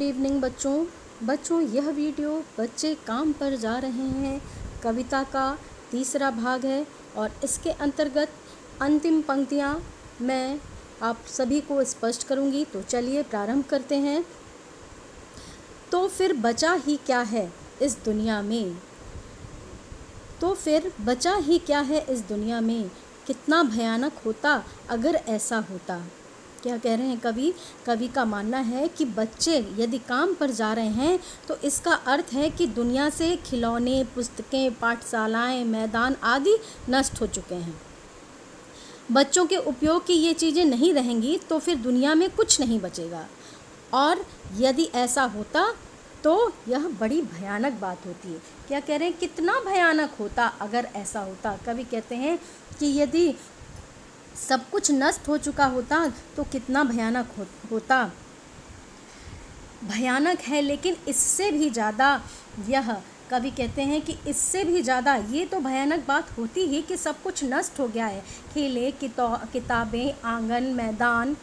Good evening बच्चों यह video बच्चे काम पर जा रहे हैं कविता का तीसरा भाग है और इसके अंतर्गत अंतिम पंक्तियाँ मैं आप सभी को स्पष्ट करूँगी। तो चलिए प्रारंभ करते हैं। तो फिर बचा ही क्या है इस दुनिया में, तो फिर बचा ही क्या है इस दुनिया में, कितना भयानक होता अगर ऐसा होता। क्या कह रहे हैं कवि का मानना है कि बच्चे यदि काम पर जा रहे हैं तो इसका अर्थ है कि दुनिया से खिलौने, पुस्तकें, पाठशालाएं, मैदान आदि नष्ट हो चुके हैं। बच्चों के उपयोग की ये चीज़ें नहीं रहेंगी तो फिर दुनिया में कुछ नहीं बचेगा, और यदि ऐसा होता तो यह बड़ी भयानक बात होती है। क्या कह रहे हैं, कितना भयानक होता अगर ऐसा होता। कवि कहते हैं कि यदि सब कुछ नष्ट हो चुका होता तो कितना भयानक होता। भयानक है, लेकिन इससे भी ज़्यादा यह कवि कहते हैं कि इससे भी ज़्यादा ये तो भयानक बात होती ही कि सब कुछ नष्ट हो गया है। खेले, किताबें, आंगन, मैदान,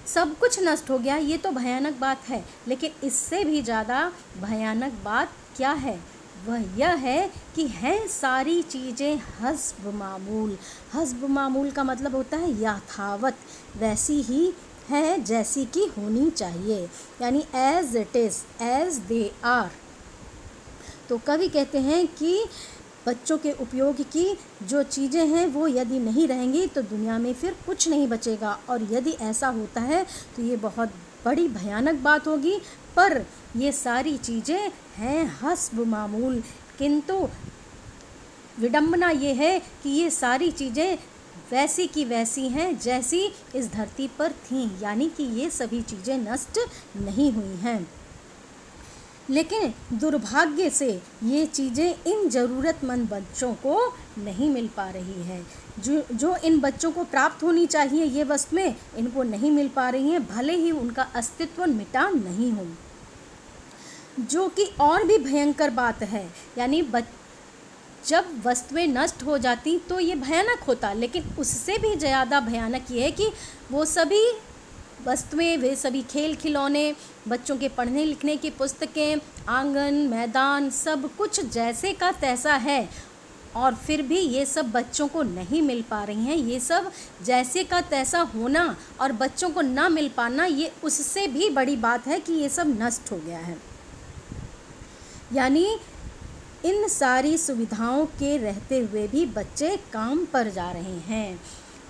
सब कुछ नष्ट हो गया, ये तो भयानक बात है। लेकिन इससे भी ज़्यादा भयानक बात क्या है, वह यह है कि हैं सारी चीज़ें हस्ब मामूल। हस्ब मामूल का मतलब होता है यथावत, वैसी ही है जैसी कि होनी चाहिए, यानी as it is, as they are. तो कवि कहते हैं कि बच्चों के उपयोग की जो चीज़ें हैं वो यदि नहीं रहेंगी तो दुनिया में फिर कुछ नहीं बचेगा, और यदि ऐसा होता है तो ये बहुत बड़ी भयानक बात होगी। पर ये सारी चीज़ें हैं हस्ब मामूल, किंतु विडंबना ये है कि ये सारी चीज़ें वैसी की वैसी हैं जैसी इस धरती पर थीं, यानी कि ये सभी चीज़ें नष्ट नहीं हुई हैं। लेकिन दुर्भाग्य से ये चीज़ें इन ज़रूरतमंद बच्चों को नहीं मिल पा रही है। जो इन बच्चों को प्राप्त होनी चाहिए ये वस्तुएं इनको नहीं मिल पा रही हैं, भले ही उनका अस्तित्व मिटा नहीं हो। जो कि और भी भयंकर बात है, यानी जब वस्तुएं नष्ट हो जाती तो ये भयानक होता, लेकिन उससे भी ज़्यादा भयानक ये है कि वो सभी वस्तुएं, वे सभी खेल खिलौने, बच्चों के पढ़ने लिखने की पुस्तकें, आंगन, मैदान, सब कुछ जैसे का तैसा है, और फिर भी ये सब बच्चों को नहीं मिल पा रही हैं। ये सब जैसे का तैसा होना और बच्चों को ना मिल पाना, ये उससे भी बड़ी बात है कि ये सब नष्ट हो गया है। यानी इन सारी सुविधाओं के रहते हुए भी बच्चे काम पर जा रहे हैं,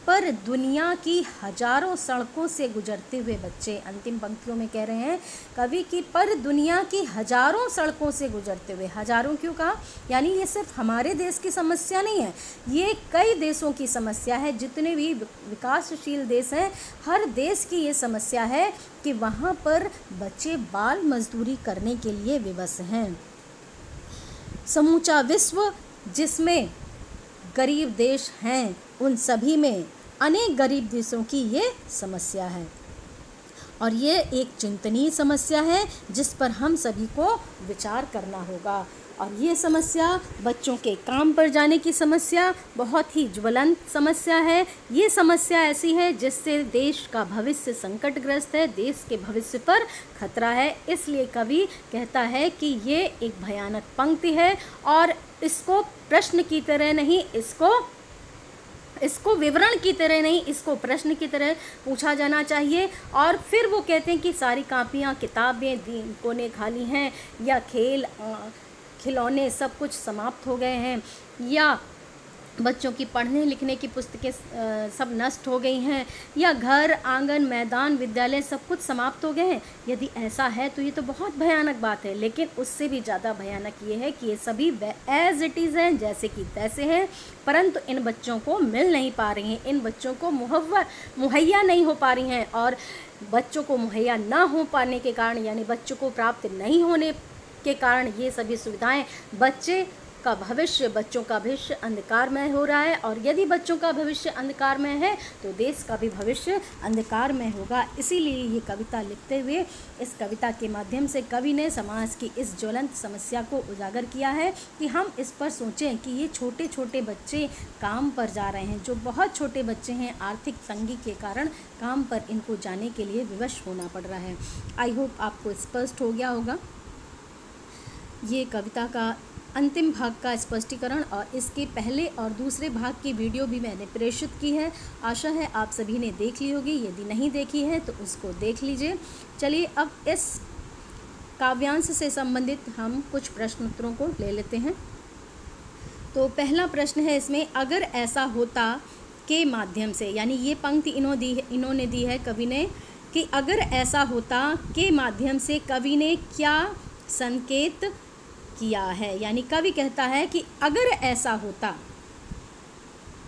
पर दुनिया की हजारों सड़कों से गुजरते हुए बच्चे, अंतिम पंक्तियों में कह रहे हैं कवि की, पर दुनिया की हजारों सड़कों से गुजरते हुए। हजारों क्यों कहा, यानी ये सिर्फ हमारे देश की समस्या नहीं है, ये कई देशों की समस्या है। जितने भी विकासशील देश हैं, हर देश की ये समस्या है कि वहाँ पर बच्चे बाल मजदूरी करने के लिए विवश हैं। समूचा विश्व जिसमें गरीब देश हैं, उन सभी में अनेक गरीब देशों की ये समस्या है, और ये एक चिंतनीय समस्या है जिस पर हम सभी को विचार करना होगा। और ये समस्या, बच्चों के काम पर जाने की समस्या, बहुत ही ज्वलंत समस्या है। ये समस्या ऐसी है जिससे देश का भविष्य संकटग्रस्त है, देश के भविष्य पर खतरा है। इसलिए कवि कहता है कि ये एक भयानक पंक्ति है, और इसको प्रश्न की तरह नहीं, इसको विवरण की तरह नहीं, इसको प्रश्न की तरह पूछा जाना चाहिए। और फिर वो कहते हैं कि सारी कापियाँ, किताबें, कोने खाली हैं, या खेल खिलौने सब कुछ समाप्त हो गए हैं, या बच्चों की पढ़ने लिखने की पुस्तकें सब नष्ट हो गई हैं, या घर, आंगन, मैदान, विद्यालय सब कुछ समाप्त हो गए हैं। यदि ऐसा है तो ये तो बहुत भयानक बात है, लेकिन उससे भी ज़्यादा भयानक ये है कि ये सभी एज इट इज़ हैं, जैसे कि तैसे हैं, परंतु इन बच्चों को मिल नहीं पा रही हैं, इन बच्चों को मुहैया नहीं हो पा रही हैं। और बच्चों को मुहैया ना हो पाने के कारण, यानी बच्चों को प्राप्त नहीं होने के कारण, ये सभी सुविधाएं बच्चे का भविष्य, बच्चों का भविष्य अंधकारमय हो रहा है, और यदि बच्चों का भविष्य अंधकारमय है तो देश का भी भविष्य अंधकारमय होगा। इसीलिए ये कविता लिखते हुए, इस कविता के माध्यम से कवि ने समाज की इस ज्वलंत समस्या को उजागर किया है कि हम इस पर सोचें कि ये छोटे छोटे बच्चे काम पर जा रहे हैं, जो बहुत छोटे बच्चे हैं, आर्थिक तंगी के कारण काम पर इनको जाने के लिए विवश होना पड़ रहा है। आई होप आपको स्पष्ट हो गया होगा ये कविता का अंतिम भाग का स्पष्टीकरण, और इसके पहले और दूसरे भाग की वीडियो भी मैंने प्रेषित की है। आशा है आप सभी ने देख ली होगी, यदि नहीं देखी है तो उसको देख लीजिए। चलिए अब इस काव्यांश से संबंधित हम कुछ प्रश्न उत्तरों को ले लेते हैं। तो पहला प्रश्न है इसमें, अगर ऐसा होता के माध्यम से, यानी ये पंक्ति इन्होंने दी है कवि ने, कि अगर ऐसा होता के माध्यम से कवि ने क्या संकेत किया है। यानी कवि कहता है कि अगर ऐसा होता,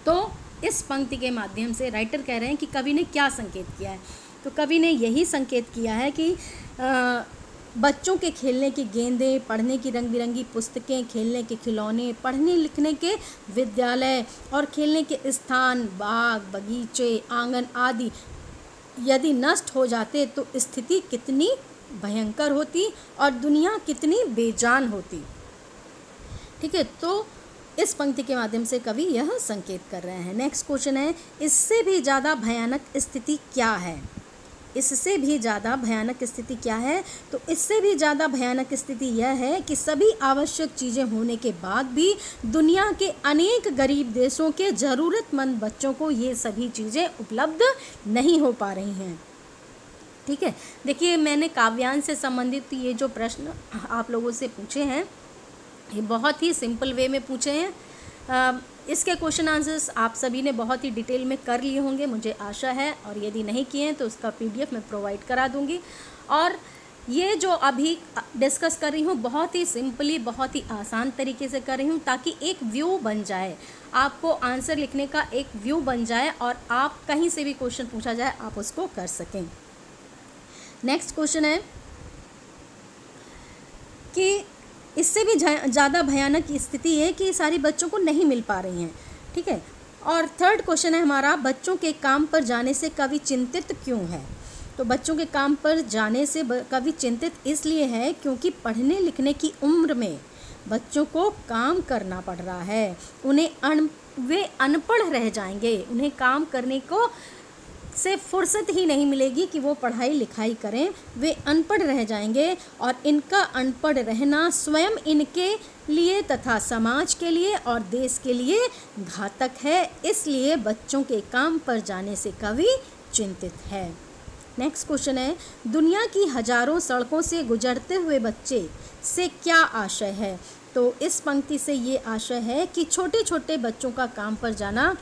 तो इस पंक्ति के माध्यम से राइटर कह रहे हैं कि कवि ने क्या संकेत किया है। तो कवि ने यही संकेत किया है कि बच्चों के खेलने की गेंदें, पढ़ने की रंग बिरंगी पुस्तकें, खेलने के खिलौने, पढ़ने लिखने के विद्यालय और खेलने के स्थान, बाग बगीचे, आंगन आदि यदि नष्ट हो जाते तो स्थिति कितनी भयंकर होती और दुनिया कितनी बेजान होती। ठीक है, तो इस पंक्ति के माध्यम से कवि यह संकेत कर रहे हैं। नेक्स्ट क्वेश्चन है, इससे भी ज़्यादा भयानक स्थिति क्या है। इससे भी ज़्यादा भयानक स्थिति क्या है? तो इससे भी ज़्यादा भयानक स्थिति यह है कि सभी आवश्यक चीज़ें होने के बाद भी दुनिया के अनेक गरीब देशों के ज़रूरतमंद बच्चों को ये सभी चीज़ें उपलब्ध नहीं हो पा रही हैं। ठीक है, देखिए मैंने काव्यांश से संबंधित ये जो प्रश्न आप लोगों से पूछे हैं, ये बहुत ही सिंपल वे में पूछे हैं। इसके क्वेश्चन आंसर्स आप सभी ने बहुत ही डिटेल में कर लिए होंगे, मुझे आशा है, और यदि नहीं किए हैं तो उसका PDF मैं प्रोवाइड करा दूंगी। और ये जो अभी डिस्कस कर रही हूँ बहुत ही सिंपली, बहुत ही आसान तरीके से कर रही हूँ, ताकि एक व्यू बन जाए, आपको आंसर लिखने का एक व्यू बन जाए, और आप कहीं से भी क्वेश्चन पूछा जाए आप उसको कर सकें। नेक्स्ट क्वेश्चन है कि इससे भी ज़्यादा भयानक स्थिति है कि सारी बच्चों को नहीं मिल पा रही हैं। ठीक है, और थर्ड क्वेश्चन है हमारा, बच्चों के काम पर जाने से कवि चिंतित क्यों है। तो बच्चों के काम पर जाने से कवि चिंतित इसलिए है क्योंकि पढ़ने लिखने की उम्र में बच्चों को काम करना पड़ रहा है। वे अनपढ़ रह जाएंगे, उन्हें काम करने को से फुर्सत ही नहीं मिलेगी कि वो पढ़ाई लिखाई करें, वे अनपढ़ रह जाएंगे, और इनका अनपढ़ रहना स्वयं इनके लिए तथा समाज के लिए और देश के लिए घातक है। इसलिए बच्चों के काम पर जाने से कवि चिंतित है। नेक्स्ट क्वेश्चन है, दुनिया की हजारों सड़कों से गुजरते हुए बच्चे से क्या आशय है। तो इस पंक्ति से ये आशय है कि छोटे छोटे बच्चों का काम पर जाना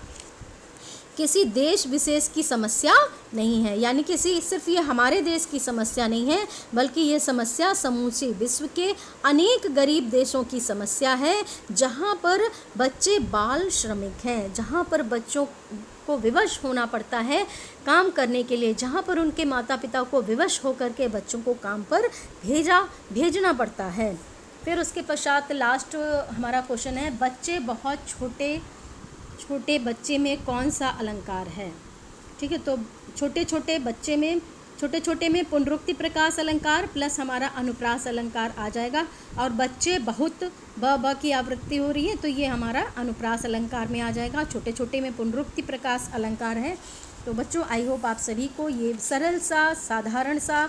किसी देश विशेष की समस्या नहीं है, यानी किसी सिर्फ ये हमारे देश की समस्या नहीं है, बल्कि ये समस्या समूचे विश्व के अनेक गरीब देशों की समस्या है, जहाँ पर बच्चे बाल श्रमिक हैं, जहाँ पर बच्चों को विवश होना पड़ता है काम करने के लिए, जहाँ पर उनके माता पिता को विवश होकर के बच्चों को काम पर भेजना पड़ता है। फिर उसके पश्चात लास्ट हमारा क्वेश्चन है, बच्चे बहुत छोटे बच्चे में कौन सा अलंकार है। ठीक है, तो छोटे छोटे में पुनरुक्ति प्रकाश अलंकार प्लस हमारा अनुप्रास अलंकार आ जाएगा, और बच्चे बहुत ब की आवृत्ति हो रही है तो ये हमारा अनुप्रास अलंकार में आ जाएगा। छोटे छोटे में पुनरुक्ति प्रकाश अलंकार है। तो बच्चों आई होप आप सभी को ये सरल सा, साधारण सा,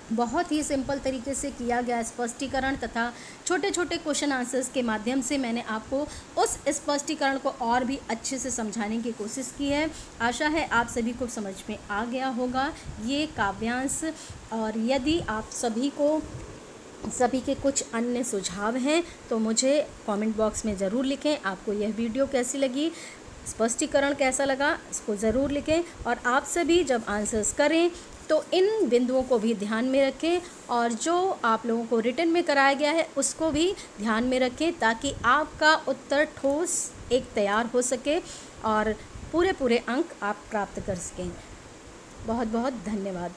बहुत ही सिंपल तरीके से किया गया स्पष्टीकरण तथा छोटे छोटे क्वेश्चन आंसर्स के माध्यम से मैंने आपको उस स्पष्टीकरण को और भी अच्छे से समझाने की कोशिश की है। आशा है आप सभी को समझ में आ गया होगा ये काव्यांश। और यदि आप सभी के कुछ अन्य सुझाव हैं तो मुझे कमेंट बॉक्स में ज़रूर लिखें। आपको यह वीडियो कैसी लगी, स्पष्टीकरण कैसा लगा, इसको ज़रूर लिखें। और आप सभी जब आंसर्स करें तो इन बिंदुओं को भी ध्यान में रखें, और जो आप लोगों को रिटन में कराया गया है उसको भी ध्यान में रखें, ताकि आपका उत्तर ठोस एक तैयार हो सके और पूरे अंक आप प्राप्त कर सकें। बहुत बहुत धन्यवाद।